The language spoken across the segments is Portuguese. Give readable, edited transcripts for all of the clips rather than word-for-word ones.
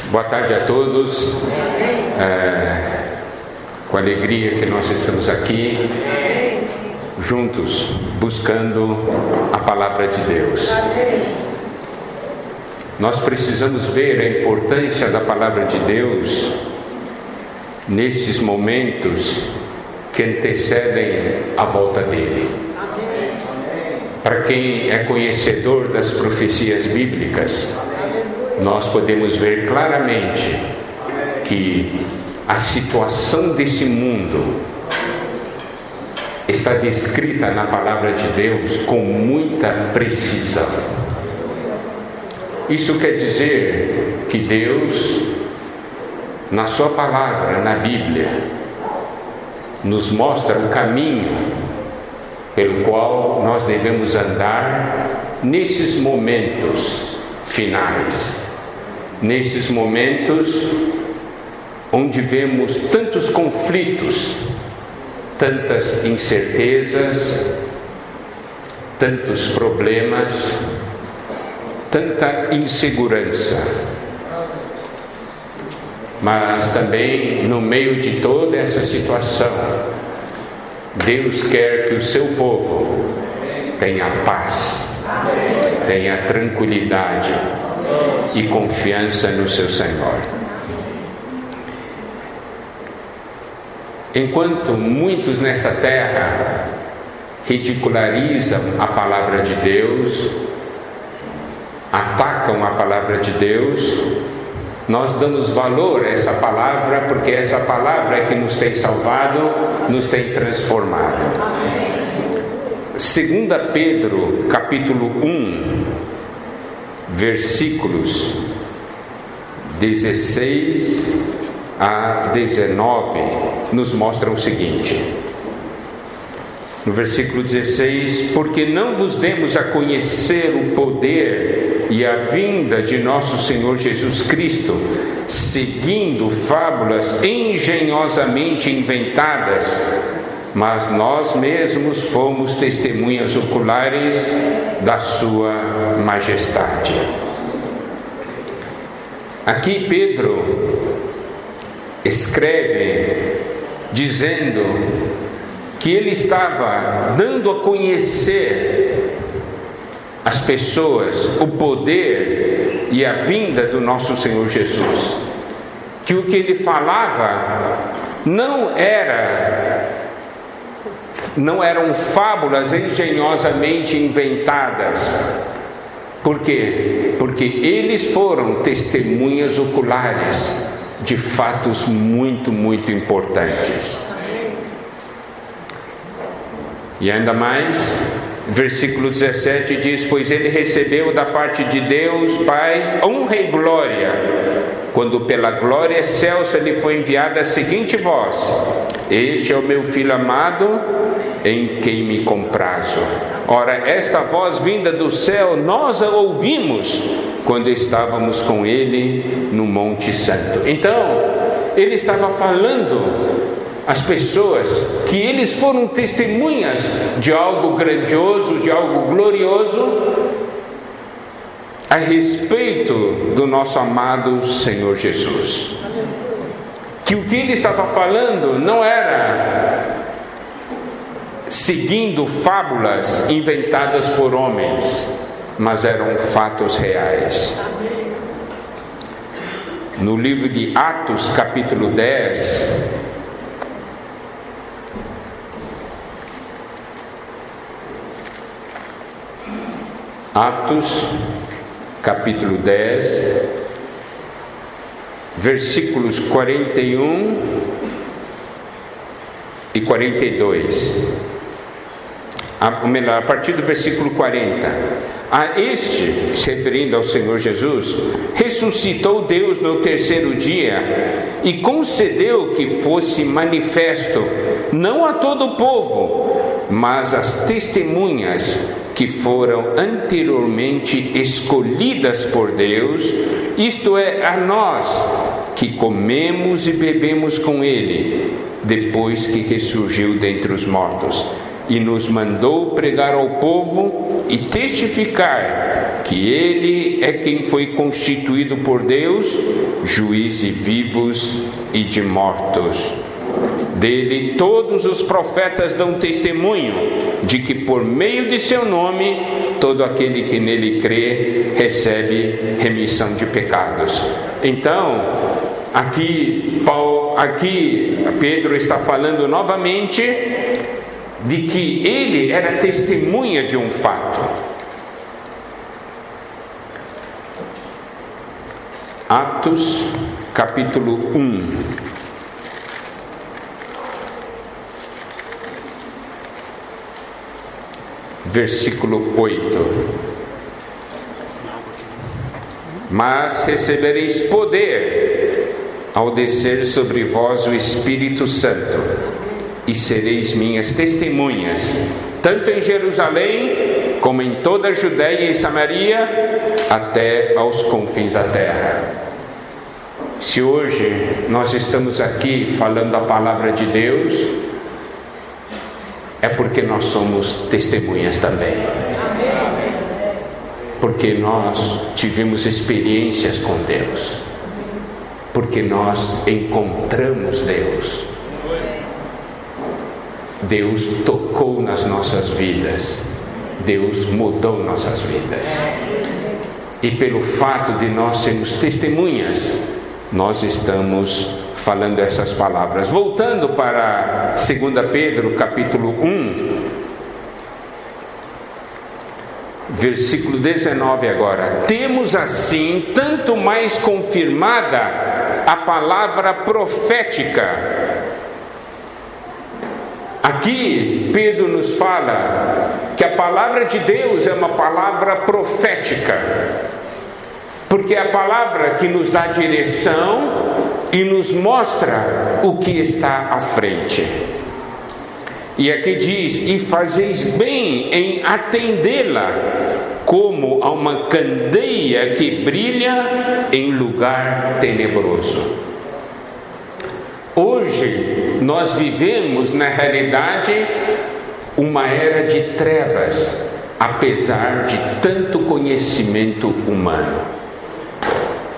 Boa tarde a todos. Com alegria que nós estamos aqui juntos buscando a palavra de Deus. Nós precisamos ver a importância da palavra de Deus nesses momentos que antecedem a volta dele. Para quem é conhecedor das profecias bíblicas, nós podemos ver claramente que a situação desse mundo está descrita na palavra de Deus com muita precisão. Isso quer dizer que Deus, na sua palavra, na Bíblia, nos mostra o caminho pelo qual nós devemos andar nesses momentos finais, nesses momentos onde vemos tantos conflitos, tantas incertezas, tantos problemas, tanta insegurança. Mas também no meio de toda essa situação, Deus quer que o seu povo tenha paz, tenha tranquilidade e confiança no seu Senhor. Enquanto muitos nessa terra ridicularizam a palavra de Deus, atacam a palavra de Deus, nós damos valor a essa palavra, porque essa palavra é que nos tem salvado, nos tem transformado. 2 Pedro, capítulo 1, versículos 16 a 19, nos mostram o seguinte. No versículo 16: porque não vos demos a conhecer o poder e a vinda de nosso Senhor Jesus Cristo, seguindo fábulas engenhosamente inventadas, mas nós mesmos fomos testemunhas oculares da sua majestade. Aqui Pedro escreve dizendo que ele estava dando a conhecer às pessoas o poder e a vinda do nosso Senhor Jesus, que o que ele falava não eram fábulas engenhosamente inventadas. Por quê? Porque eles foram testemunhas oculares de fatos muito, muito importantes. E ainda mais, versículo 17 diz: pois ele recebeu da parte de Deus Pai honra e glória, quando pela glória excelsa lhe foi enviada a seguinte voz: este é o meu filho amado, em quem me comprazo. Ora, esta voz vinda do céu nós a ouvimos quando estávamos com ele no Monte Santo. Então, ele estava falando às pessoas que eles foram testemunhas de algo grandioso, de algo glorioso a respeito do nosso amado Senhor Jesus. Que o que ele estava falando não era seguindo fábulas inventadas por homens, mas eram fatos reais. No livro de Atos, capítulo 10, Atos, capítulo 10, versículos 41 e 42. Ou melhor, a partir do versículo 40. A este, se referindo ao Senhor Jesus, ressuscitou Deus no terceiro dia e concedeu que fosse manifesto, não a todo o povo, mas às testemunhas que foram anteriormente escolhidas por Deus, isto é, a nós, que comemos e bebemos com ele, depois que ressurgiu dentre os mortos. e nos mandou pregar ao povo e testificar que Ele é quem foi constituído por Deus, juiz de vivos e de mortos. Dele todos os profetas dão testemunho de que por meio de seu nome todo aquele que nele crê recebe remissão de pecados. Então, aqui Pedro está falando novamente de que ele era testemunha de um fato. Atos, capítulo 1. Versículo 8. Mas recebereis poder ao descer sobre vós o Espírito Santo, e sereis minhas testemunhas, tanto em Jerusalém, como em toda a Judéia e Samaria, até aos confins da terra. Se hoje nós estamos aqui falando a palavra de Deus, é porque nós somos testemunhas também. Porque nós tivemos experiências com Deus. Porque nós encontramos Deus. Deus tocou nas nossas vidas. Deus mudou nossas vidas. E pelo fato de nós sermos testemunhas, nós estamos falando essas palavras. Voltando para 2 Pedro capítulo 1, versículo 19 agora. Temos assim tanto mais confirmada a palavra profética. Aqui Pedro nos fala que a palavra de Deus é uma palavra profética, porque é a palavra que nos dá direção e nos mostra o que está à frente. E aqui diz: e fazeis bem em atendê-la, como a uma candeia que brilha em lugar tenebroso. Hoje nós vivemos, na realidade, uma era de trevas, apesar de tanto conhecimento humano.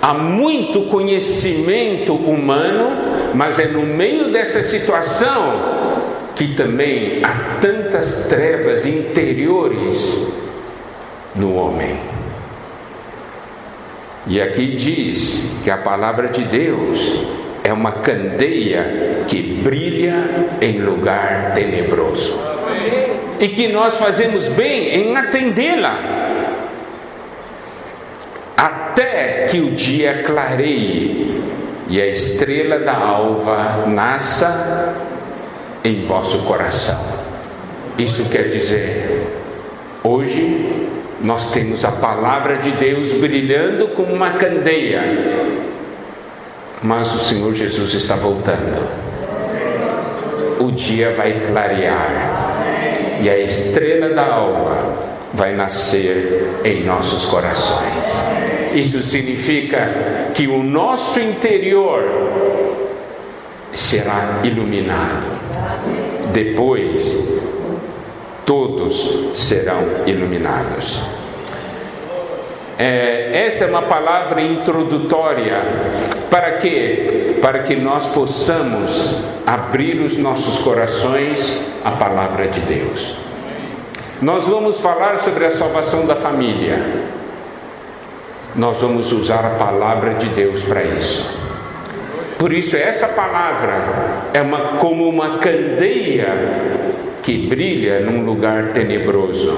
Há muito conhecimento humano, mas é no meio dessa situação que também há tantas trevas interiores no homem. E aqui diz que a palavra de Deus é uma candeia que brilha em lugar tenebroso. E que nós fazemos bem em atendê-la, até que o dia clareie e a estrela da alva nasça em vosso coração. Isso quer dizer, hoje nós temos a palavra de Deus brilhando como uma candeia, mas o Senhor Jesus está voltando. O dia vai clarear e a estrela da alva vai nascer em nossos corações. Isso significa que o nosso interior será iluminado. Depois, todos serão iluminados. Essa é uma palavra introdutória. Para quê? Para que nós possamos abrir os nossos corações à palavra de Deus. Nós vamos falar sobre a salvação da família. Nós vamos usar a palavra de Deus para isso. Por isso, essa palavra é como uma candeia que brilha num lugar tenebroso.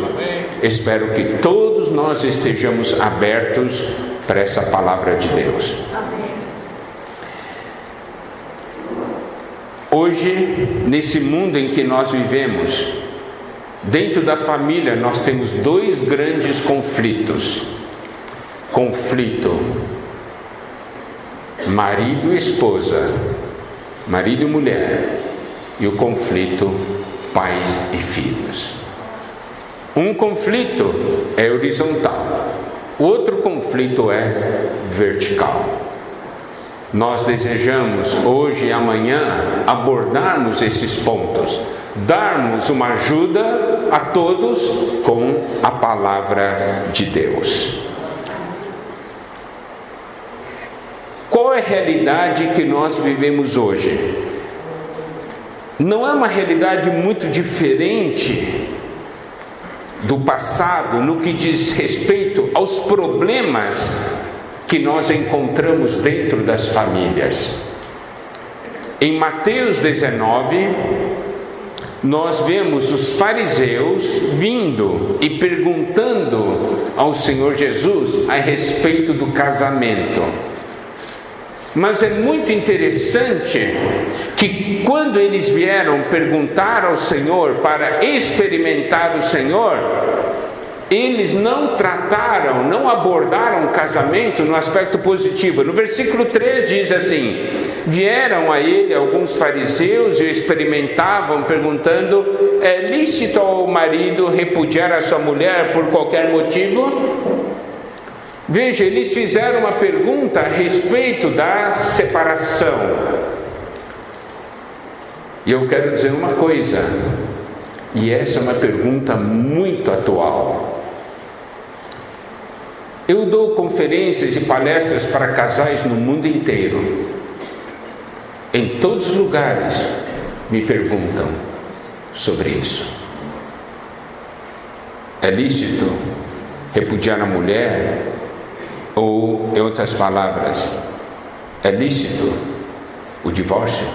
Espero que todos nós estejamos abertos para essa palavra de Deus. Hoje, nesse mundo em que nós vivemos, dentro da família nós temos dois grandes conflitos. Conflito marido e esposa, marido e mulher, e o conflito pais e filhos. Um conflito é horizontal, o outro conflito é vertical. Nós desejamos hoje e amanhã abordarmos esses pontos, darmos uma ajuda a todos com a palavra de Deus. Qual é a realidade que nós vivemos hoje? Não é uma realidade muito diferente do passado no que diz respeito aos problemas que nós encontramos dentro das famílias. Em Mateus 19, nós vemos os fariseus vindo e perguntando ao Senhor Jesus a respeito do casamento. Mas é muito interessante que quando eles vieram perguntar ao Senhor para experimentar o Senhor, eles não trataram, não abordaram o casamento no aspecto positivo. No versículo 3 diz assim: vieram a ele alguns fariseus e o experimentavam, perguntando: é lícito ao marido repudiar a sua mulher por qualquer motivo? Veja, eles fizeram uma pergunta a respeito da separação. E eu quero dizer uma coisa, e essa é uma pergunta muito atual. Eu dou conferências e palestras para casais no mundo inteiro. Em todos os lugares me perguntam sobre isso. É lícito repudiar a mulher? Ou, em outras palavras, é lícito o divórcio?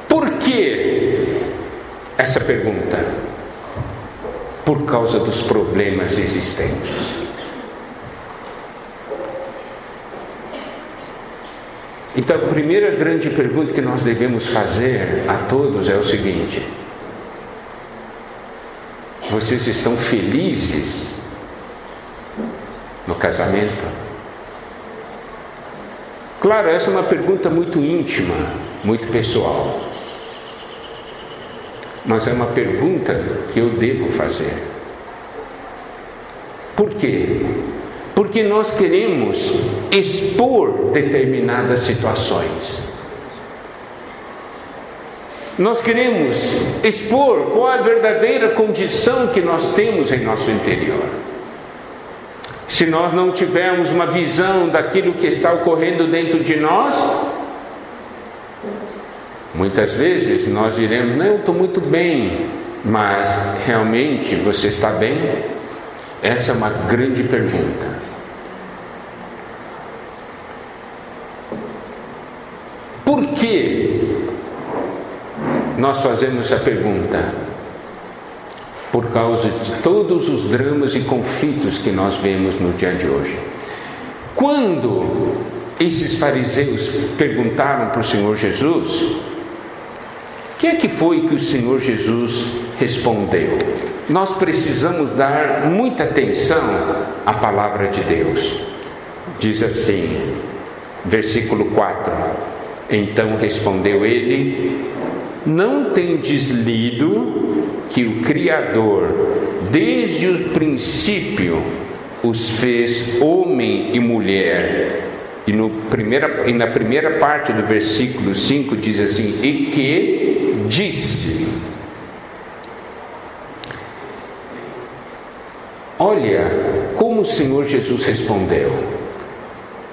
Por que essa pergunta? Por causa dos problemas existentes. Então, a primeira grande pergunta que nós devemos fazer a todos é o seguinte: vocês estão felizes no casamento? Claro, essa é uma pergunta muito íntima, muito pessoal. Mas é uma pergunta que eu devo fazer. Por quê? Porque nós queremos expor determinadas situações. Nós queremos expor qual a verdadeira condição que nós temos em nosso interior. Se nós não tivermos uma visão daquilo que está ocorrendo dentro de nós, muitas vezes nós diremos: não, eu estou muito bem. Mas realmente você está bem? Essa é uma grande pergunta. Por que nós fazemos essa pergunta? Por causa de todos os dramas e conflitos que nós vemos no dia de hoje. Quando esses fariseus perguntaram para o Senhor Jesus, o que é que foi que o Senhor Jesus respondeu? Nós precisamos dar muita atenção à palavra de Deus. Diz assim, versículo 4: então respondeu ele: não tendes lido que o Criador, desde o princípio, os fez homem e mulher? E na primeira parte do versículo 5 diz assim: e que disse. Olha como o Senhor Jesus respondeu: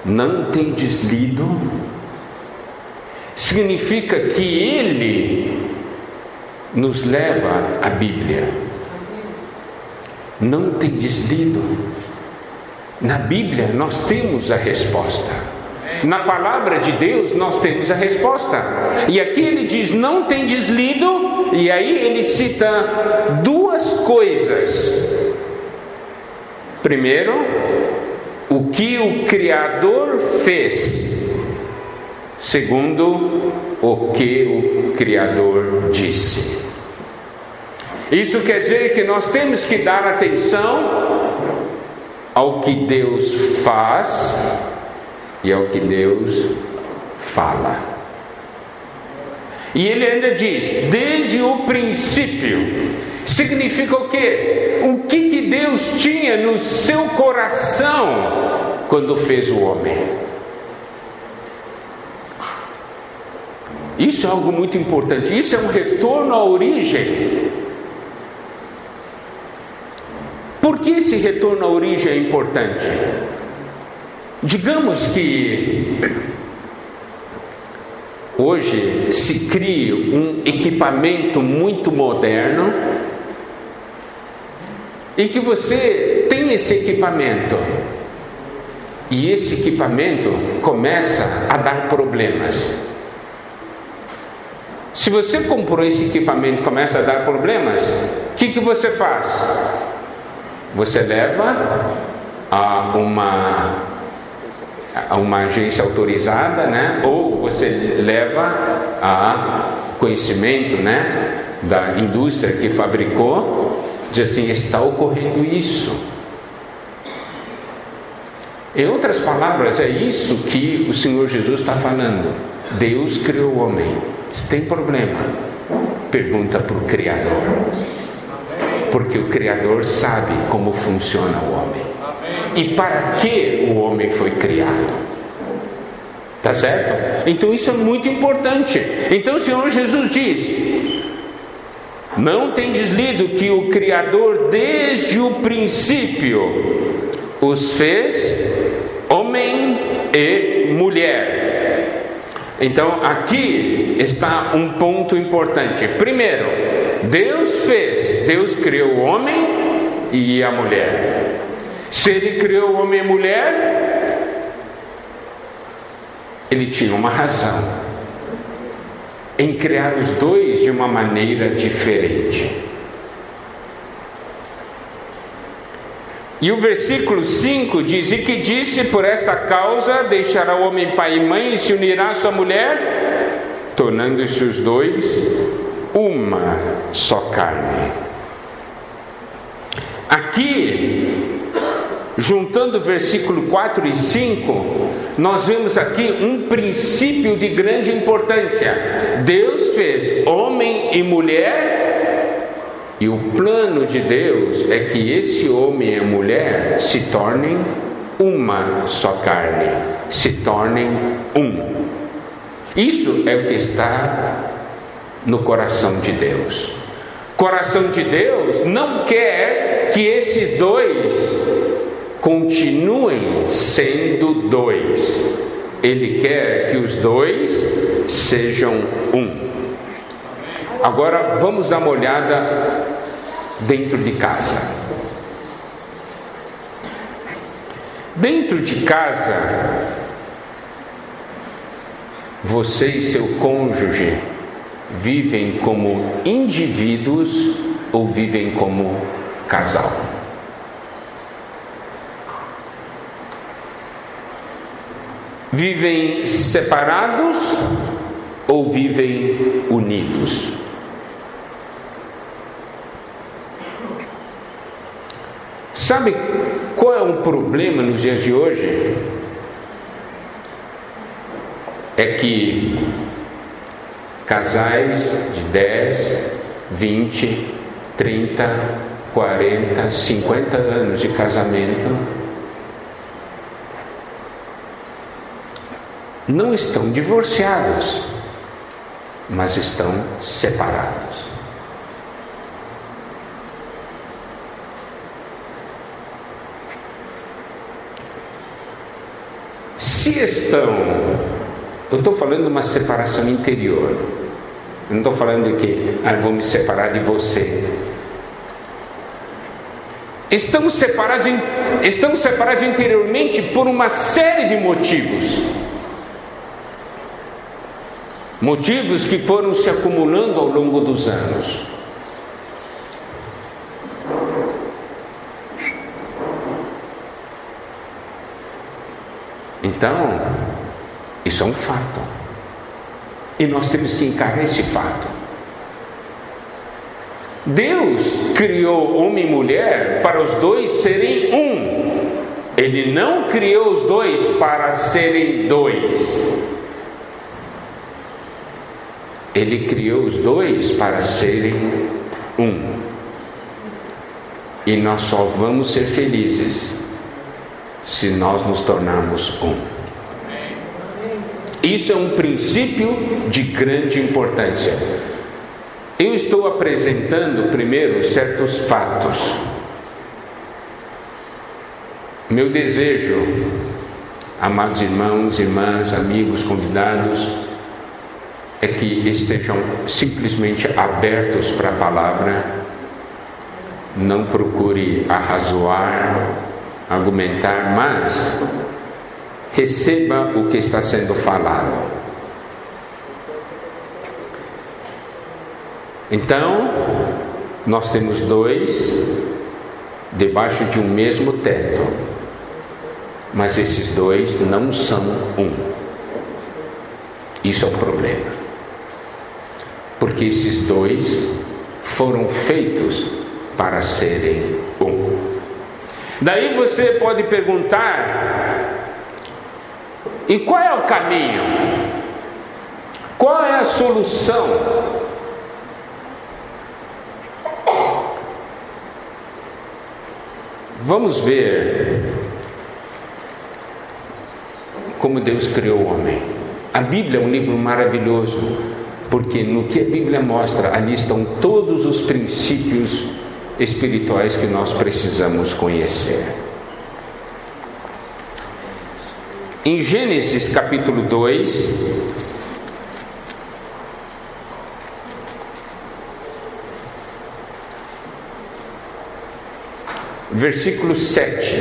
não tendes lido? Significa que Ele nos leva à Bíblia. Não tendes lido? Na Bíblia nós temos a resposta. Na palavra de Deus nós temos a resposta. E aqui ele diz: não tendes lido? E aí ele cita duas coisas. Primeiro, o que o Criador fez. Segundo, o que o Criador disse. Isso quer dizer que nós temos que dar atenção ao que Deus faz e ao que Deus fala. E ele ainda diz: desde o princípio. Significa o quê? O que Deus tinha no seu coração quando fez o homem? Isso é algo muito importante. Isso é um retorno à origem. Por que esse retorno à origem é importante? Digamos que hoje se cria um equipamento muito moderno e que você tem esse equipamento e esse equipamento começa a dar problemas. Se você comprou esse equipamento e começa a dar problemas, o que você faz? Você leva a uma agência autorizada, né? Ou você leva a conhecimento, né, da indústria que fabricou, diz assim: está ocorrendo isso. Em outras palavras, é isso que o Senhor Jesus está falando. Deus criou o homem. Se tem problema, pergunta para o Criador, porque o Criador sabe como funciona o homem e para que o homem foi criado. Tá certo? Então isso é muito importante. Então o Senhor Jesus diz: não tendes lido que o Criador desde o princípio os fez homem e mulher. Então aqui está um ponto importante. Primeiro, Deus criou o homem e a mulher. Se Ele criou o homem e a mulher, Ele tinha uma razão em criar os dois de uma maneira diferente. E o versículo 5 diz: e que disse, por esta causa deixará o homem pai e mãe e se unirá à sua mulher, tornando-se os dois uma só carne. Aqui, juntando o versículo 4 e 5, nós vemos aqui um princípio de grande importância. Deus fez homem e mulher, e o plano de Deus é que esse homem e a mulher se tornem uma só carne, se tornem um. Isso é o que está no coração de Deus. O coração de Deus não quer que esses dois continuem sendo dois. Ele quer que os dois sejam um. Agora vamos dar uma olhada dentro de casa. Dentro de casa, você e seu cônjuge vivem como indivíduos ou vivem como casal? Vivem separados ou vivem unidos? Sabe qual é o problema nos dias de hoje? É que casais de 10, 20, 30, 40, 50 anos de casamento não estão divorciados, mas estão separados. Se estão, eu estou falando de uma separação interior, eu não estou falando de que vou me separar de você. Estamos separados interiormente por uma série de motivos. Motivos que foram se acumulando ao longo dos anos. Então, isso é um fato. E nós temos que encarar esse fato. Deus criou homem e mulher para os dois serem um. Ele não criou os dois para serem dois. Ele criou os dois para serem um. E nós só vamos ser felizes se nós nos tornarmos um. Isso é um princípio de grande importância. Eu estou apresentando primeiro certos fatos. Meu desejo, amados irmãos, irmãs, amigos, convidados, é que estejam simplesmente abertos para a palavra. Não procure arrazoar, argumentar, mas receba o que está sendo falado. Então, nós temos dois debaixo de um mesmo teto, mas esses dois não são um. Isso é o problema, porque esses dois foram feitos para serem um. Daí você pode perguntar: e qual é o caminho? Qual é a solução? Vamos ver como Deus criou o homem. A Bíblia é um livro maravilhoso, porque no que a Bíblia mostra, ali estão todos os princípios espirituais que nós precisamos conhecer. Em Gênesis capítulo 2, versículo 7.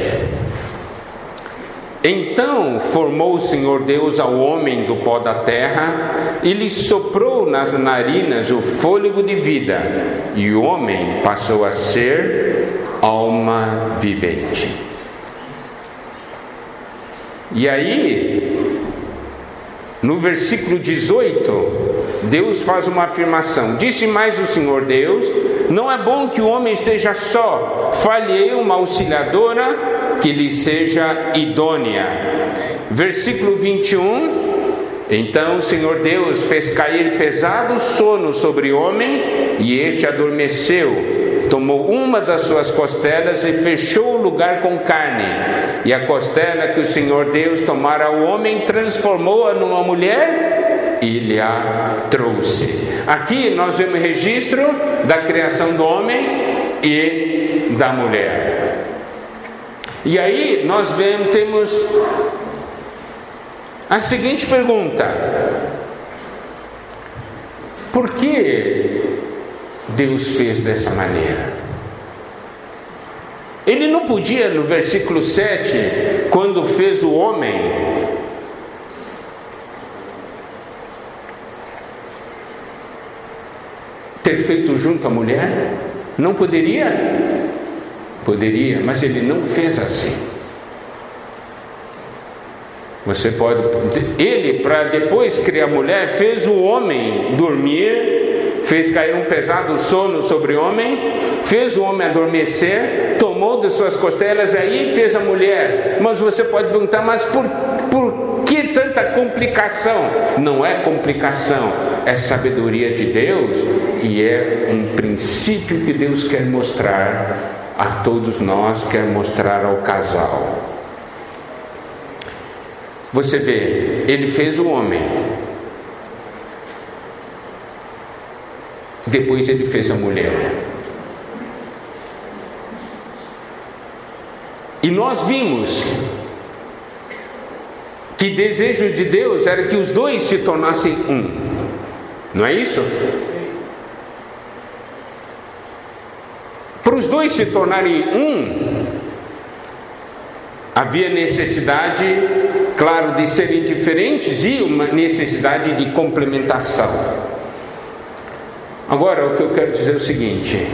Então formou o Senhor Deus ao homem do pó da terra e lhe soprou nas narinas o fôlego de vida, e o homem passou a ser alma vivente. E aí, no versículo 18, Deus faz uma afirmação: disse mais o Senhor Deus: não é bom que o homem esteja só, far-lhe-ei uma auxiliadora que lhe seja idônea. Versículo 21. Então o Senhor Deus fez cair pesado sono sobre o homem, e este adormeceu. Tomou uma das suas costelas e fechou o lugar com carne. E a costela que o Senhor Deus tomara ao homem, transformou-a numa mulher e lhe a trouxe. Aqui nós vemos registro da criação do homem e da mulher. E aí nós temos a seguinte pergunta: por que Deus fez dessa maneira? Ele não podia, no versículo 7, quando fez o homem, ter feito junto à mulher? Não poderia? Poderia, mas ele não fez assim. Você pode. Ele, para depois criar a mulher, fez o homem dormir, fez cair um pesado sono sobre o homem, fez o homem adormecer, tomou de suas costelas, aí fez a mulher. Mas você pode perguntar: mas por que tanta complicação? Não é complicação, é sabedoria de Deus, e é um princípio que Deus quer mostrar a todos nós, quer mostrar ao casal. Você vê, ele fez o homem, depois ele fez a mulher, e nós vimos que desejo de Deus era que os dois se tornassem um, não é isso? Para os dois se tornarem um, havia necessidade, claro, de serem diferentes e uma necessidade de complementação. Agora, o que eu quero dizer é o seguinte: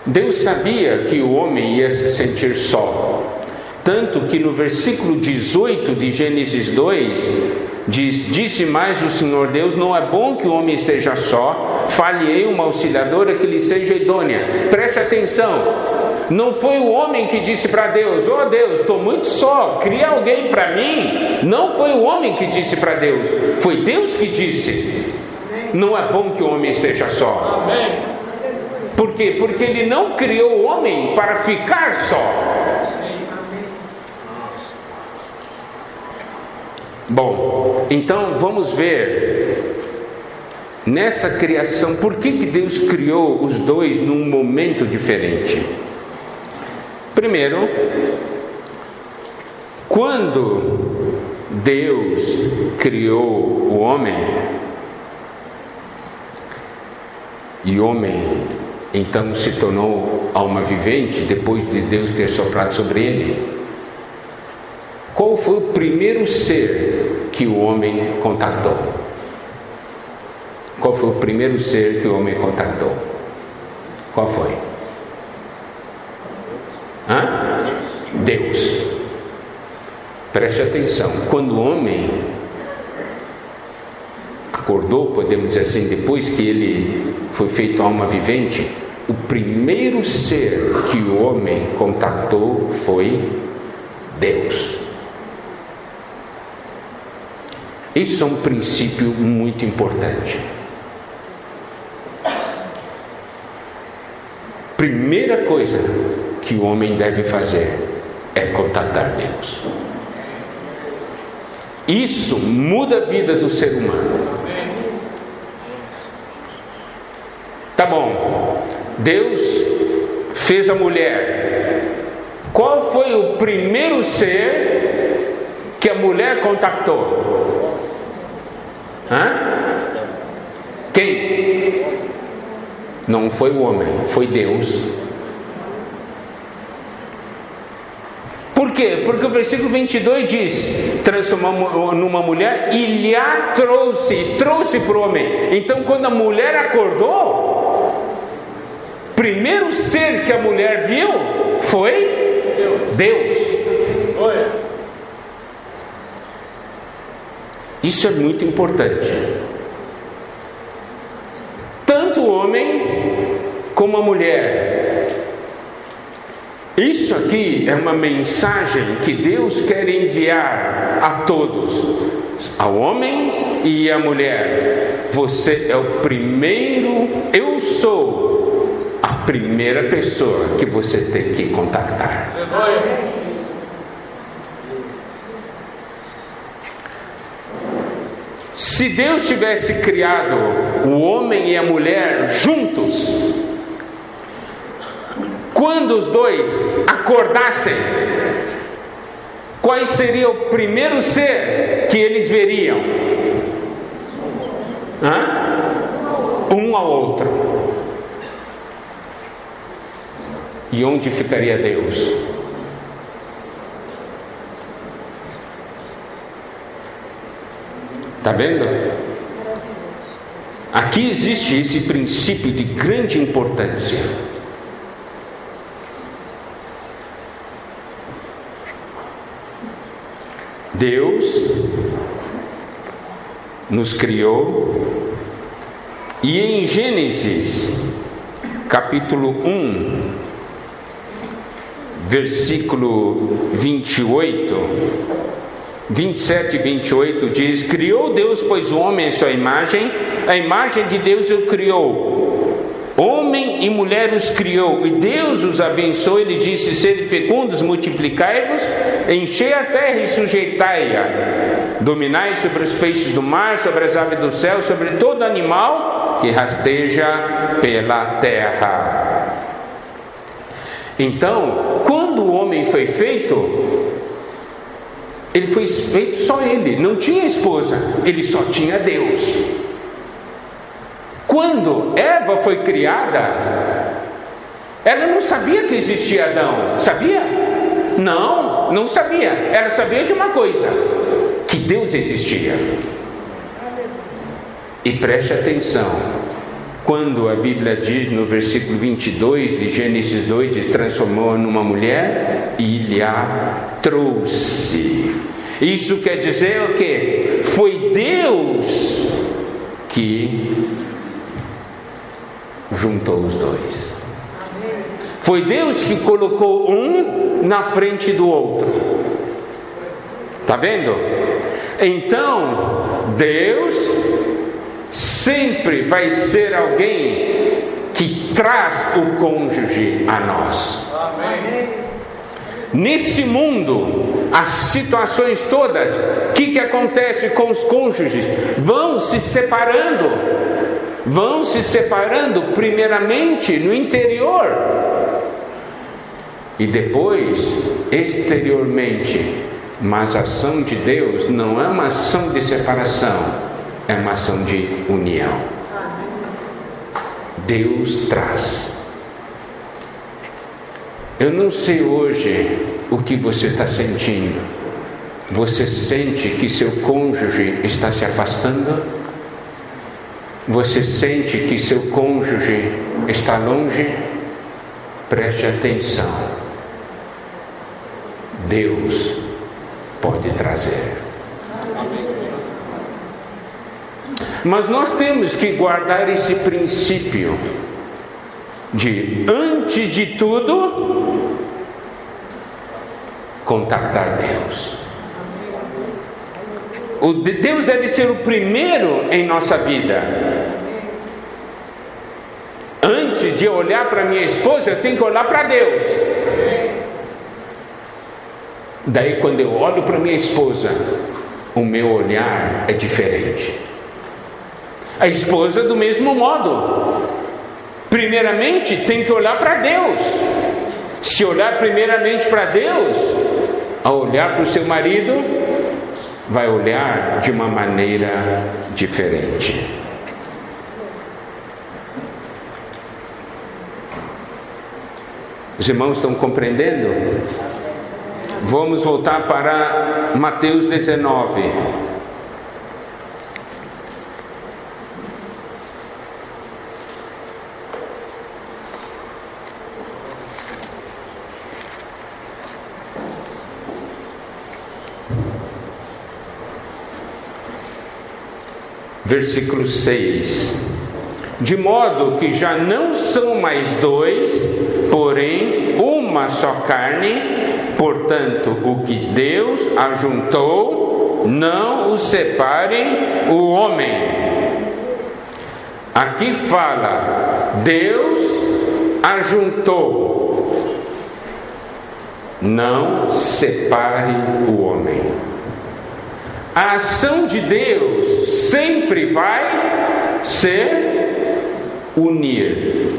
Deus sabia que o homem ia se sentir só, tanto que no versículo 18 de Gênesis 2 disse mais o Senhor Deus: não é bom que o homem esteja só, far-lhe-ei uma auxiliadora que lhe seja idônea. Preste atenção, não foi o homem que disse para Deus: oh Deus, estou muito só, cria alguém para mim. Não foi o homem que disse para Deus, foi Deus que disse: não é bom que o homem esteja só. Amém. Por quê? Porque ele não criou o homem para ficar só. Bom, então vamos ver nessa criação, por que Deus criou os dois num momento diferente? Primeiro, quando Deus criou o homem, e homem então se tornou alma vivente, depois de Deus ter soprado sobre ele, qual foi o primeiro ser que o homem contatou? Qual foi o primeiro ser que o homem contatou? Qual foi? Deus. Preste atenção. Quando o homem acordou, podemos dizer assim, depois que ele foi feito alma vivente, o primeiro ser que o homem contatou foi Deus. Isso é um princípio muito importante. Primeira coisa que o homem deve fazer é contatar Deus. Isso muda a vida do ser humano. Tá bom, Deus fez a mulher. Qual foi o primeiro ser que a mulher contactou? Quem? Não foi o homem, foi Deus. Por quê? Porque o versículo 22 diz: transformou numa mulher e lhe a trouxe para o homem. Então, quando a mulher acordou, o primeiro ser que a mulher viu foi Deus. Isso é muito importante. Tanto o homem como a mulher. Isso aqui é uma mensagem que Deus quer enviar a todos, ao homem e à mulher. Você é o primeiro, eu sou a primeira pessoa que você tem que contactar. Se Deus tivesse criado o homem e a mulher juntos, quando os dois acordassem, qual seria o primeiro ser que eles veriam? Um ao outro. E onde ficaria Deus? Está vendo? Aqui existe esse princípio de grande importância. Deus nos criou, e em Gênesis capítulo 1, versículo 27 e 28 diz: criou Deus, pois, o homem em sua imagem, a imagem de Deus o criou, homem e mulher os criou, e Deus os abençoou. Ele disse: sede fecundos, multiplicai-vos, enchei a terra e sujeitai-a, dominai sobre os peixes do mar, sobre as aves do céu, sobre todo animal que rasteja pela terra. Então, quando o homem foi feito, ele foi feito só ele, não tinha esposa, ele só tinha Deus. Quando Eva foi criada, ela não sabia que existia Adão, sabia? Não sabia. Ela sabia de uma coisa: que Deus existia. E preste atenção, quando a Bíblia diz no versículo 22 de Gênesis 2, diz: transformou numa mulher e lhe a trouxe. Isso quer dizer o quê? Foi Deus que juntou os dois. Foi Deus que colocou um na frente do outro. Está vendo? Então, Deus sempre vai ser alguém que traz o cônjuge a nós. Nesse mundo, as situações todas, o que acontece com os cônjuges? Vão se separando primeiramente no interior e depois exteriormente. Mas a ação de Deus não é uma ação de separação, é uma ação de união. Deus traz. Eu não sei hoje o que você está sentindo. Você sente que seu cônjuge está se afastando? Você sente que seu cônjuge está longe? Preste atenção. Deus pode trazer. Mas nós temos que guardar esse princípio de, antes de tudo, contactar Deus. Deus deve ser o primeiro em nossa vida. Antes de olhar para minha esposa, eu tenho que olhar para Deus. Daí, quando eu olho para minha esposa, o meu olhar é diferente. A esposa, do mesmo modo. Primeiramente, tem que olhar para Deus. Se olhar primeiramente para Deus, ao olhar para o seu marido, vai olhar de uma maneira diferente. Os irmãos estão compreendendo? Vamos voltar para Mateus 19. Versículo 6: de modo que já não são mais dois, porém uma só carne. Portanto, o que Deus ajuntou, não o separe o homem. Aqui fala, Deus ajuntou, não separe o homem. A ação de Deus sempre vai ser unir,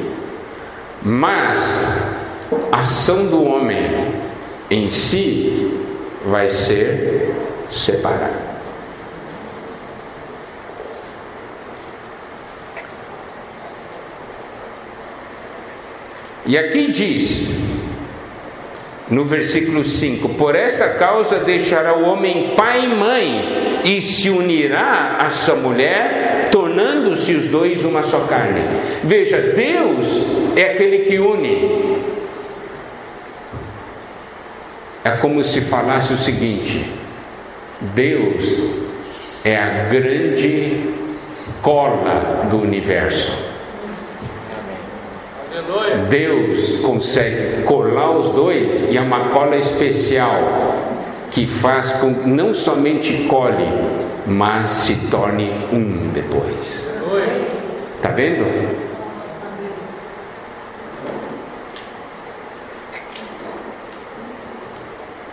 mas a ação do homem em si vai ser separar. E aqui diz, no versículo 5: por esta causa deixará o homem pai e mãe, e se unirá a sua mulher, tornando-se os dois uma só carne. Veja, Deus é aquele que une. É como se falasse o seguinte: Deus é a grande cola do universo. Deus consegue colar os dois, e é uma cola especial que faz com que não somente cole, mas se torne um depois. Está vendo?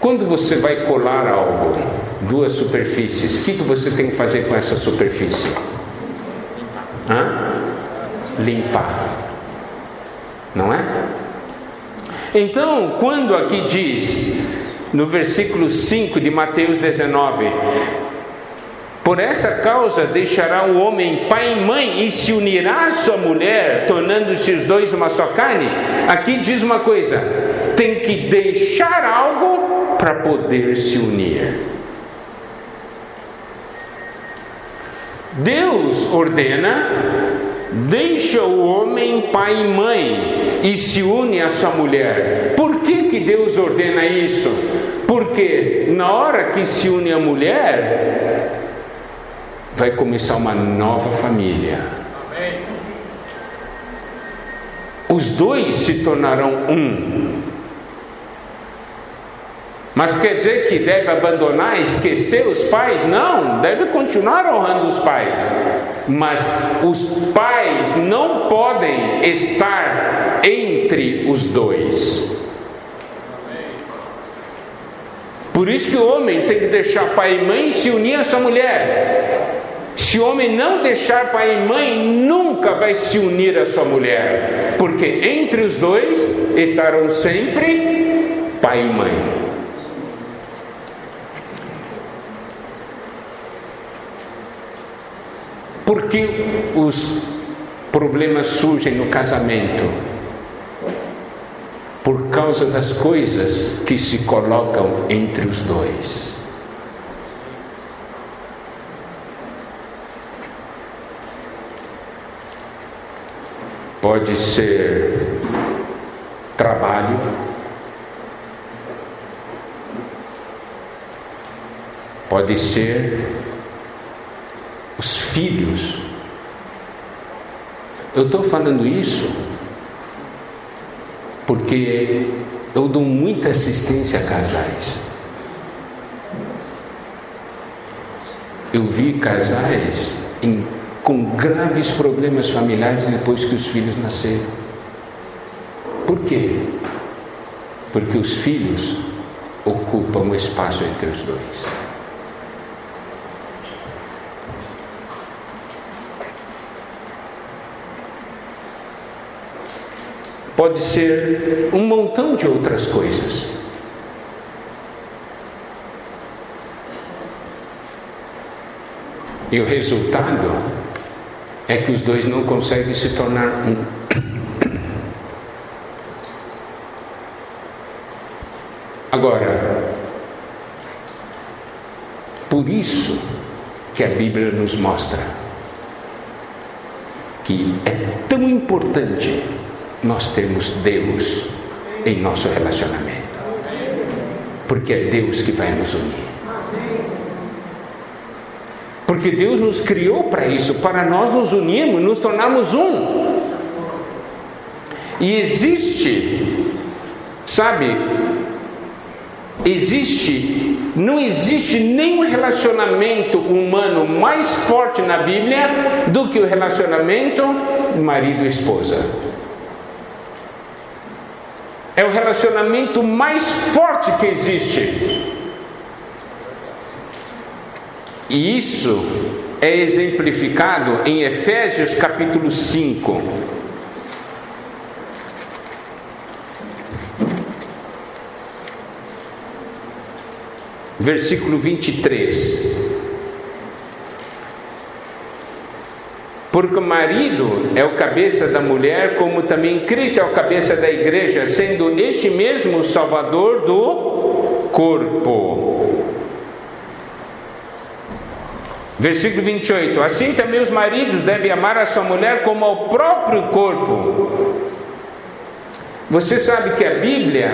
Quando você vai colar algo, duas superfícies, o que você tem que fazer com essa superfície? Limpar. Não é? Então, quando aqui diz, no versículo 5 de Mateus 19: por essa causa deixará o homem pai e mãe, e se unirá a sua mulher, tornando-se os dois uma só carne. Aqui diz uma coisa: tem que deixar algo para poder se unir. Deus ordena, deixa o homem pai e mãe e se une à sua mulher. Por que Deus ordena isso? Porque na hora que se une a mulher, vai começar uma nova família. Os dois se tornarão um. Mas quer dizer que deve abandonar, esquecer os pais? Não, deve continuar honrando os pais. Mas os pais não podem estar entre os dois. Por isso que o homem tem que deixar pai e mãe e se unir a sua mulher. Se o homem não deixar pai e mãe, nunca vai se unir a sua mulher, porque entre os dois estarão sempre pai e mãe. Por que os problemas surgem no casamento? Por causa das coisas que se colocam entre os dois. Pode ser trabalho, pode ser os filhos. Eu estou falando isso porque eu dou muita assistência a casais. Eu vi casais com graves problemas familiares depois que os filhos nasceram. Por quê? Porque os filhos ocupam o espaço entre os dois. Pode ser um montão de outras coisas. E o resultado é que os dois não conseguem se tornar um. Agora, por isso que a Bíblia nos mostra que é tão importante nós termos Deus em nosso relacionamento, porque é Deus que vai nos unir. Porque Deus nos criou para isso, para nós nos unirmos, nos tornarmos um. E existe, sabe, não existe nenhum relacionamento humano mais forte na Bíblia do que o relacionamento marido e esposa. É o relacionamento mais forte que existe. E isso é exemplificado em Efésios capítulo 5. Versículo 23. Porque o marido é o cabeça da mulher, como também Cristo é o cabeça da igreja, sendo este mesmo o salvador do corpo. Versículo 28. Assim também os maridos devem amar a sua mulher como ao próprio corpo. Você sabe que a Bíblia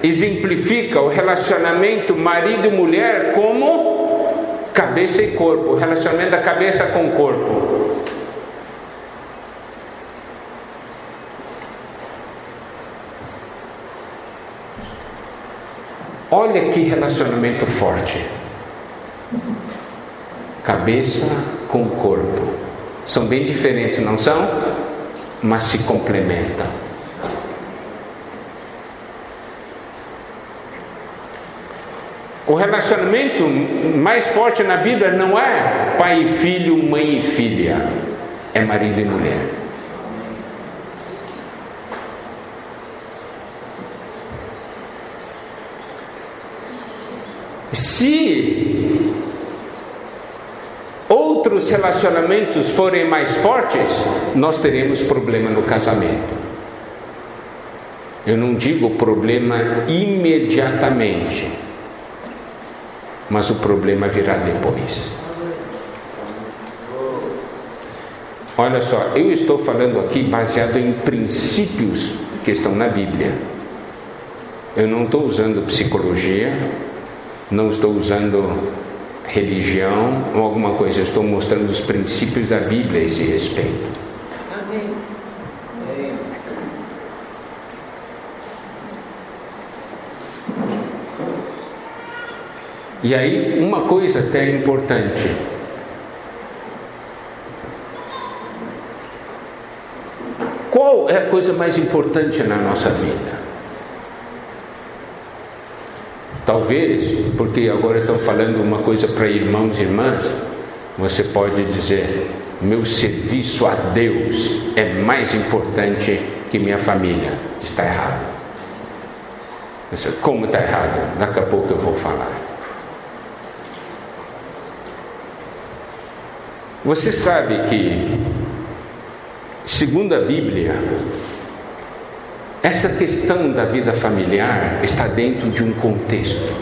exemplifica o relacionamento marido e mulher como cabeça e corpo, o relacionamento da cabeça com o corpo. Olha que relacionamento forte. Cabeça com corpo. São bem diferentes, não são? Mas se complementam. O relacionamento mais forte na Bíblia não é pai e filho, mãe e filha. É marido e mulher. Se outros relacionamentos forem mais fortes, nós teremos problema no casamento. Eu não digo problema imediatamente, mas o problema virá depois. Olha só, eu estou falando aqui baseado em princípios que estão na Bíblia. Eu não estou usando psicologia, não estou usando religião ou alguma coisa. Eu estou mostrando os princípios da Bíblia a esse respeito. Amém. E aí, uma coisa até importante. Qual é a coisa mais importante na nossa vida? Talvez, porque agora estão falando uma coisa para irmãos e irmãs, você pode dizer: meu serviço a Deus é mais importante que minha família. Está errado. Como está errado? Daqui a pouco eu vou falar. Você sabe que, segundo a Bíblia, essa questão da vida familiar está dentro de um contexto.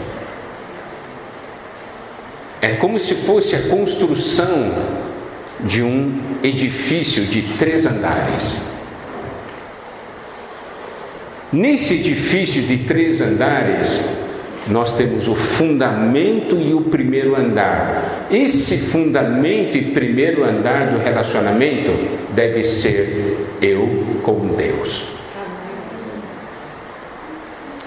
É como se fosse a construção de um edifício de 3 andares. Nesse edifício de 3 andares, nós temos o fundamento e o primeiro andar. Esse fundamento e primeiro andar do relacionamento deve ser eu com Deus.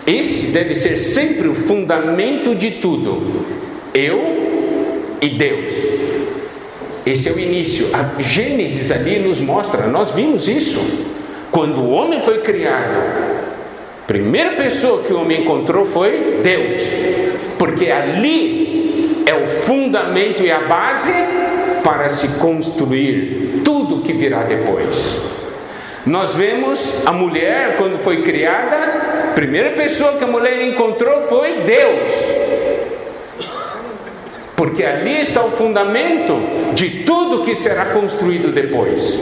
Esse deve ser sempre o fundamento de tudo. Eu e Deus. Esse é o início. A Gênesis ali nos mostra, nós vimos isso. Quando o homem foi criado, a primeira pessoa que o homem encontrou foi Deus. Porque ali é o fundamento e a base para se construir tudo que virá depois. Nós vemos a mulher, quando foi criada, a primeira pessoa que a mulher encontrou foi Deus. Porque ali está o fundamento de tudo que será construído depois.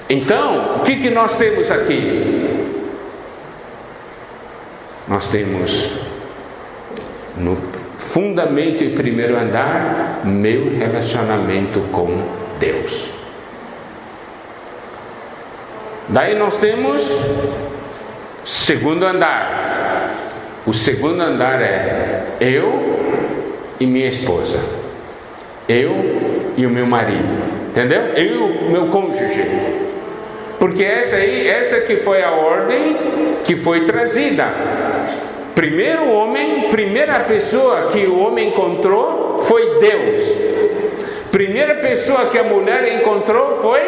Então, o que nós temos aqui? Nós temos no fundamento e primeiro andar, meu relacionamento com Deus. Daí nós temos segundo andar. O segundo andar é eu e minha esposa, eu e o meu marido, entendeu? Eu e o meu cônjuge. Porque essa que foi a ordem que foi trazida. Primeiro homem, primeira pessoa que o homem encontrou foi Deus. Primeira pessoa que a mulher encontrou foi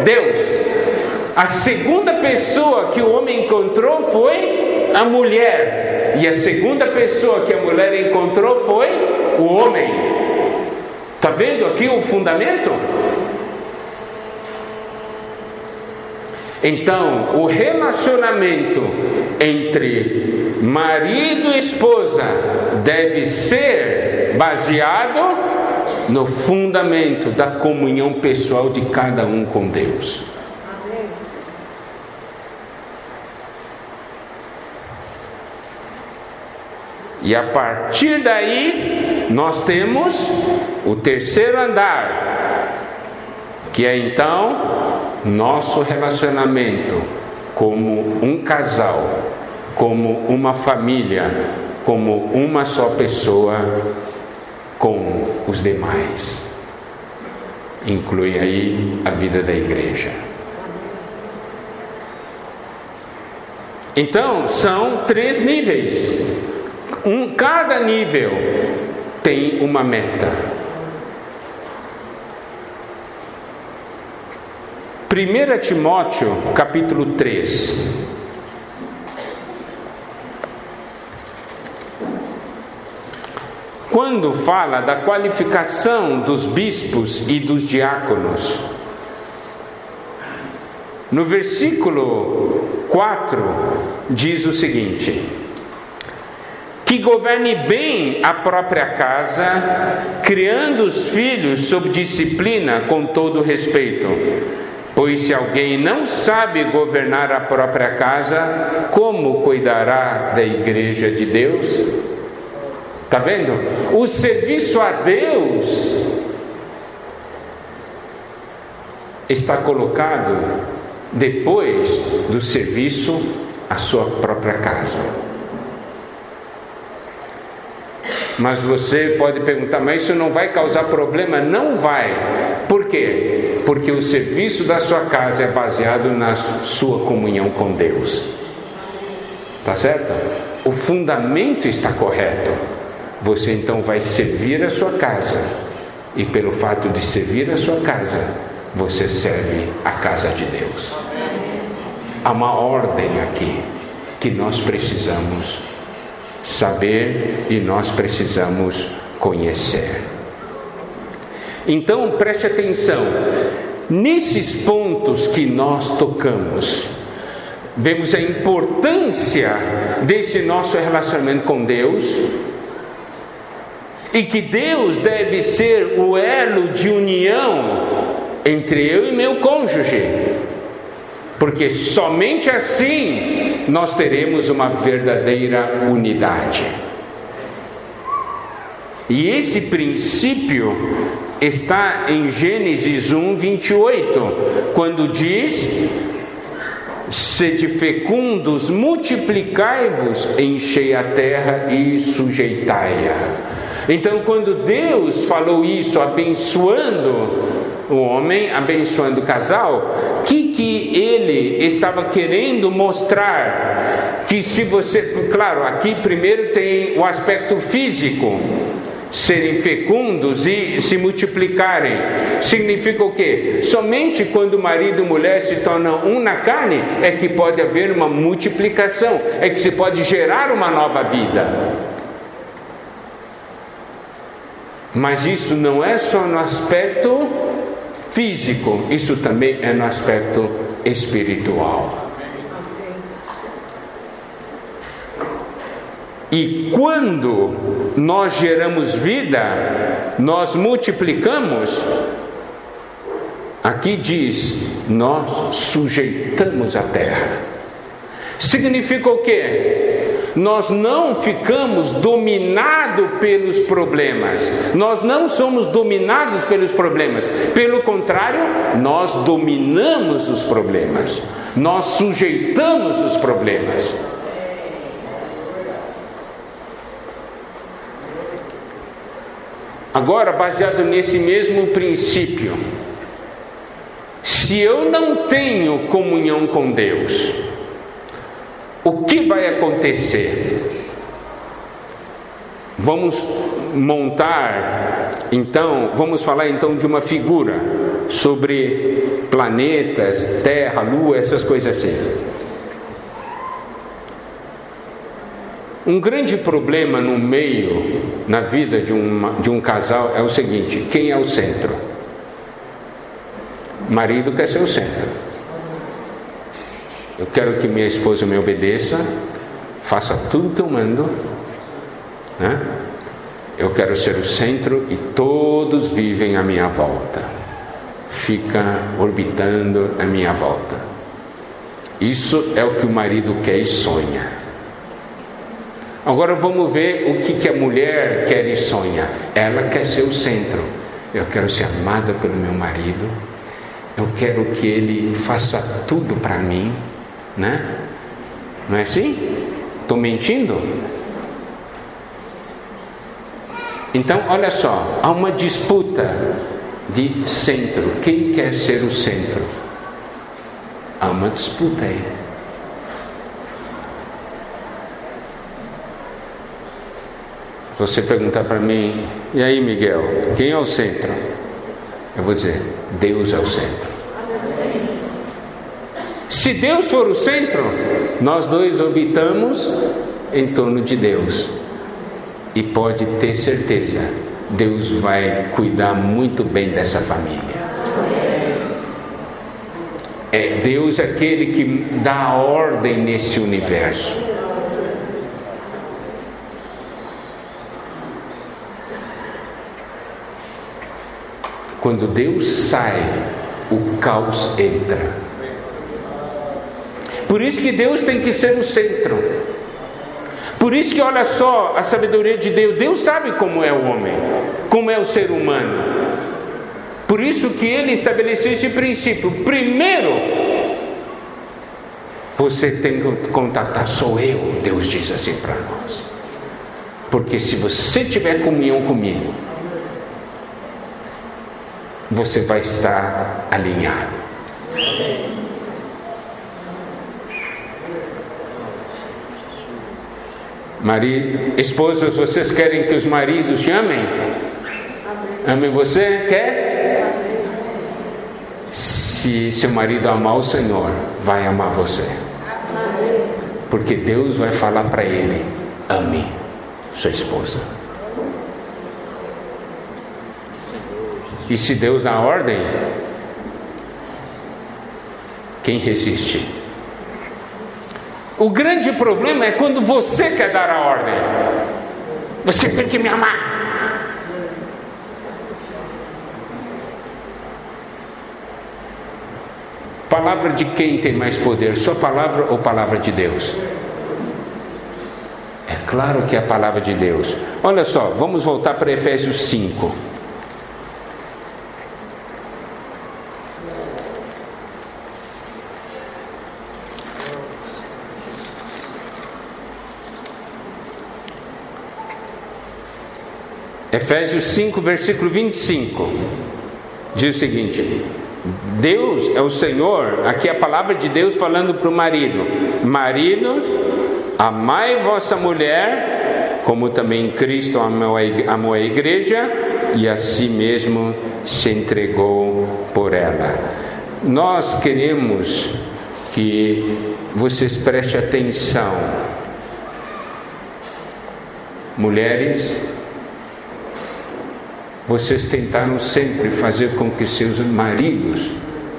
Deus. A segunda pessoa que o homem encontrou foi a mulher. E a segunda pessoa que a mulher encontrou foi o homem. Está vendo aqui o fundamento? Então, o relacionamento entre marido e esposa deve ser baseado no fundamento da comunhão pessoal de cada um com Deus. E a partir daí, nós temos o terceiro andar, que é então nosso relacionamento como um casal, como uma família, como uma só pessoa com os demais. Inclui aí a vida da igreja. Então, são 3 níveis. Cada nível tem uma meta. 1 Timóteo capítulo 3. Quando fala da qualificação dos bispos e dos diáconos, no versículo 4 diz o seguinte: que governe bem a própria casa, criando os filhos sob disciplina com todo respeito. Pois se alguém não sabe governar a própria casa, como cuidará da igreja de Deus? Está vendo? O serviço a Deus está colocado depois do serviço à sua própria casa. Mas você pode perguntar, mas isso não vai causar problema? Não vai. Por quê? Porque o serviço da sua casa é baseado na sua comunhão com Deus. Tá certo? O fundamento está correto. Você então vai servir a sua casa. E pelo fato de servir a sua casa, você serve a casa de Deus. Há uma ordem aqui que nós precisamos saber e nós precisamos conhecer. Então preste atenção, nesses pontos que nós tocamos, vemos a importância desse nosso relacionamento com Deus, e que Deus deve ser o elo de união entre eu e meu cônjuge, porque somente assim nós teremos uma verdadeira unidade. E esse princípio está em Gênesis 1:28, quando diz: sede fecundos, multiplicai-vos, enchei a terra e sujeitai-a. Então, quando Deus falou isso, abençoando o homem, abençoando o casal, que ele estava querendo mostrar? Que se você, claro, aqui primeiro tem o aspecto físico, serem fecundos e se multiplicarem. Significa o quê? Somente quando marido e mulher se tornam um na carne é que pode haver uma multiplicação, é que se pode gerar uma nova vida. Mas isso não é só no aspecto físico, isso também é no aspecto espiritual. E quando nós geramos vida, nós multiplicamos, aqui diz, nós sujeitamos a terra. Significa o quê? Nós não ficamos dominados pelos problemas, nós não somos dominados pelos problemas, pelo contrário, nós dominamos os problemas, nós sujeitamos os problemas. Agora, baseado nesse mesmo princípio, se eu não tenho comunhão com Deus, o que vai acontecer? Vamos falar então de uma figura sobre planetas, Terra, Lua, essas coisas assim. Um grande problema na vida de um casal é o seguinte: quem é o centro? O marido quer ser o centro. Eu quero que minha esposa me obedeça, faça tudo que eu mando, né? Eu quero ser o centro e todos vivem à minha volta, fica orbitando à minha volta. Isso é o que o marido quer e sonha. Agora vamos ver o que a mulher quer e sonha. Ela quer ser o centro. Eu quero ser amada pelo meu marido, eu quero que ele faça tudo para mim, né? Não é assim? Estou mentindo? Então, olha só, há uma disputa de centro. Quem quer ser o centro? Há uma disputa aí. Se você perguntar para mim, e aí, Miguel, quem é o centro? Eu vou dizer, Deus é o centro. Se Deus for o centro, nós dois orbitamos em torno de Deus. E pode ter certeza, Deus vai cuidar muito bem dessa família. É Deus aquele que dá ordem nesse universo. Quando Deus sai, o caos entra. Por isso que Deus tem que ser o centro. Por isso que olha só a sabedoria de Deus. Deus sabe como é o homem, como é o ser humano. Por isso que Ele estabeleceu esse princípio. Primeiro, você tem que contatar, sou eu, Deus diz assim para nós. Porque se você tiver comunhão comigo, você vai estar alinhado. Marido, esposas, vocês querem que os maridos te amem? Amem você? Quer? Se seu marido amar o Senhor, vai amar você. Porque Deus vai falar para ele: ame sua esposa. E se Deus dá ordem, quem resiste? O grande problema é quando você quer dar a ordem. Você tem que me amar. Palavra de quem tem mais poder? Sua palavra ou palavra de Deus? É claro que é a palavra de Deus. Olha só, vamos voltar para Efésios 5. Efésios 5, versículo 25, diz o seguinte: Deus é o Senhor. Aqui é a palavra de Deus falando para o marido: maridos, amai vossa mulher, como também Cristo amou a igreja, e a si mesmo se entregou por ela. Nós queremos que vocês prestem atenção, mulheres. Vocês tentaram sempre fazer com que seus maridos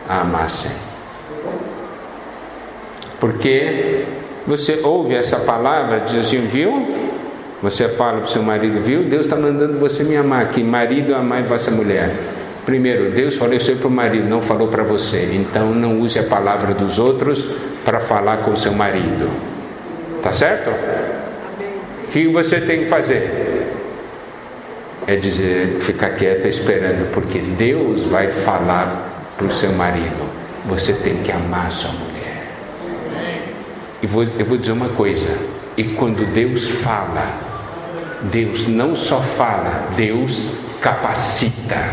a amassem. Porque você ouve essa palavra, diz assim: viu? Você fala para o seu marido: viu? Deus está mandando você me amar. Que marido, amai vossa mulher. Primeiro, Deus falou isso para o marido, não falou para você. Então não use a palavra dos outros para falar com o seu marido. Tá certo? O que você tem que fazer? É dizer, ficar quieto esperando, porque Deus vai falar para o seu marido: você tem que amar sua mulher. Eu vou dizer uma coisa: e quando Deus fala, Deus não só fala, Deus capacita.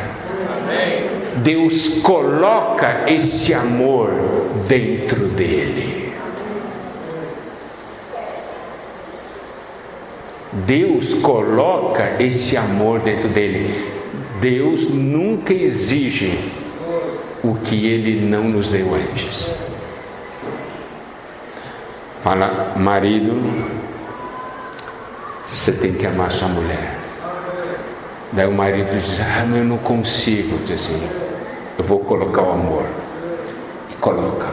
Deus coloca esse amor dentro dele. Deus coloca esse amor dentro dele. Deus nunca exige o que ele não nos deu antes. Fala: marido, você tem que amar sua mulher. Daí o marido diz: mas eu não consigo. Diz assim: eu vou colocar o amor. E coloca.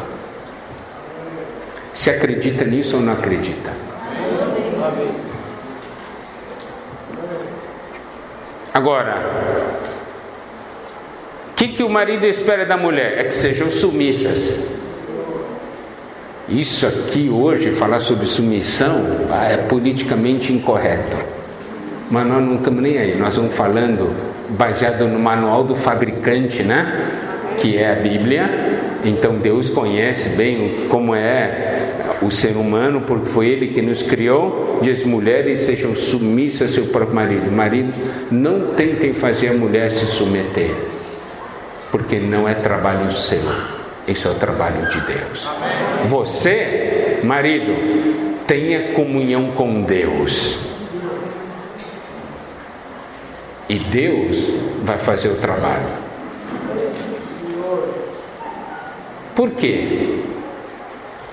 Você acredita nisso ou não acredita? Agora, o que o marido espera da mulher? É que sejam submissas. Isso aqui hoje, falar sobre submissão, é politicamente incorreto. Mas nós não estamos nem aí. Nós vamos falando baseado no manual do fabricante, né? Que é a Bíblia. Então Deus conhece bem como é o ser humano, porque foi Ele que nos criou. Diz: mulheres, sejam submissas ao seu próprio marido. Maridos, não tentem fazer a mulher se submeter, porque não é trabalho seu, isso é o trabalho de Deus. Você, marido, tenha comunhão com Deus, e Deus vai fazer o trabalho. Por quê?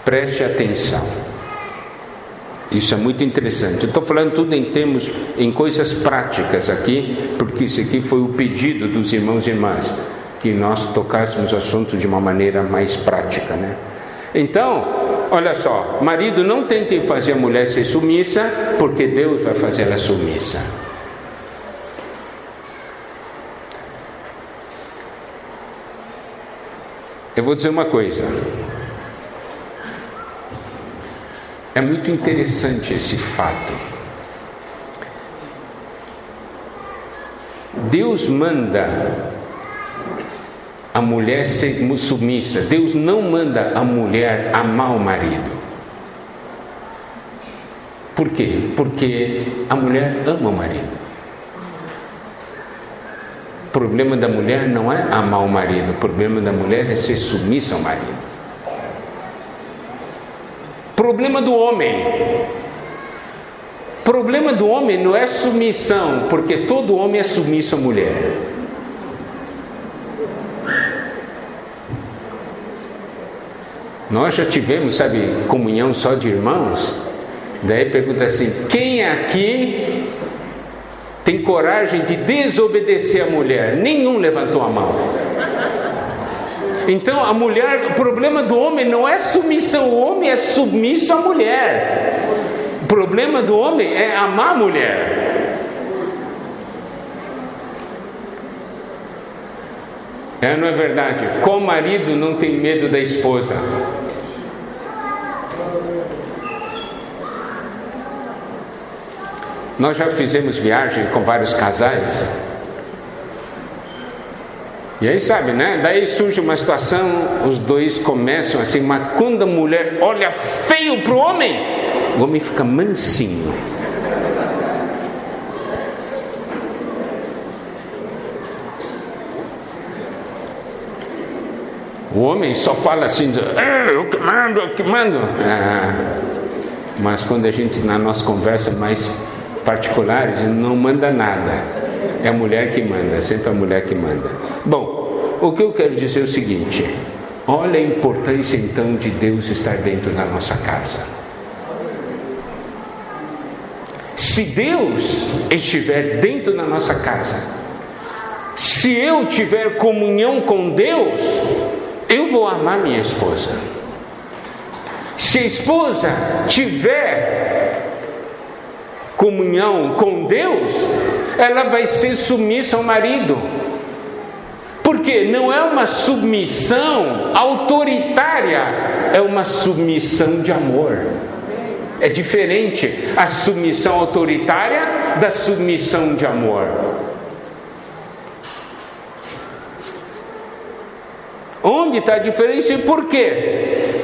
Preste atenção. Isso é muito interessante. Eu estou falando tudo em coisas práticas aqui, porque isso aqui foi o pedido dos irmãos e irmãs, que nós tocássemos o assunto de uma maneira mais prática, né? Então, olha só: marido, não tentem fazer a mulher ser submissa, porque Deus vai fazer ela submissa. Eu vou dizer uma coisa. É muito interessante esse fato. Deus manda a mulher ser submissa. Deus não manda a mulher amar o marido. Por quê? Porque a mulher ama o marido. O problema da mulher não é amar o marido. O problema da mulher é ser submissa ao marido. Problema do homem não é submissão, porque todo homem é submisso à mulher. Nós já tivemos, sabe, comunhão só de irmãos. Daí pergunta assim: quem aqui tem coragem de desobedecer a mulher? Nenhum levantou a mão. Então a mulher, o problema do homem não é submissão, o homem é submisso à mulher. O problema do homem é amar a mulher. Não é verdade? Qual marido não tem medo da esposa? Nós já fizemos viagem com vários casais. E aí sabe, né? Daí surge uma situação, os dois começam assim, mas quando a mulher olha feio para o homem fica mansinho. O homem só fala assim, eu que mando. Mas quando a gente, na nossa conversa mais particulares, não manda nada. É a mulher que manda, sempre a mulher que manda. Bom, o que eu quero dizer é o seguinte: olha a importância então de Deus estar dentro da nossa casa. Se Deus estiver dentro da nossa casa, se eu tiver comunhão com Deus, eu vou amar minha esposa. Se a esposa tiver comunhão com Deus, ela vai ser submissa ao marido. Porque não é uma submissão autoritária, é uma submissão de amor. É diferente a submissão autoritária da submissão de amor. Onde está a diferença e por quê?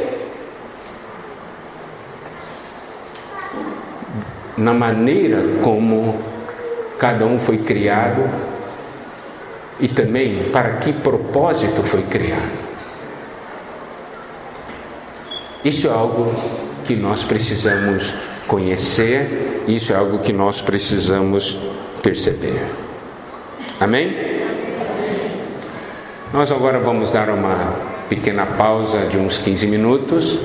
Na maneira como cada um foi criado e também para que propósito foi criado. Isso é algo que nós precisamos conhecer, isso é algo que nós precisamos perceber. Amém? Nós agora vamos dar uma pequena pausa de uns 15 minutos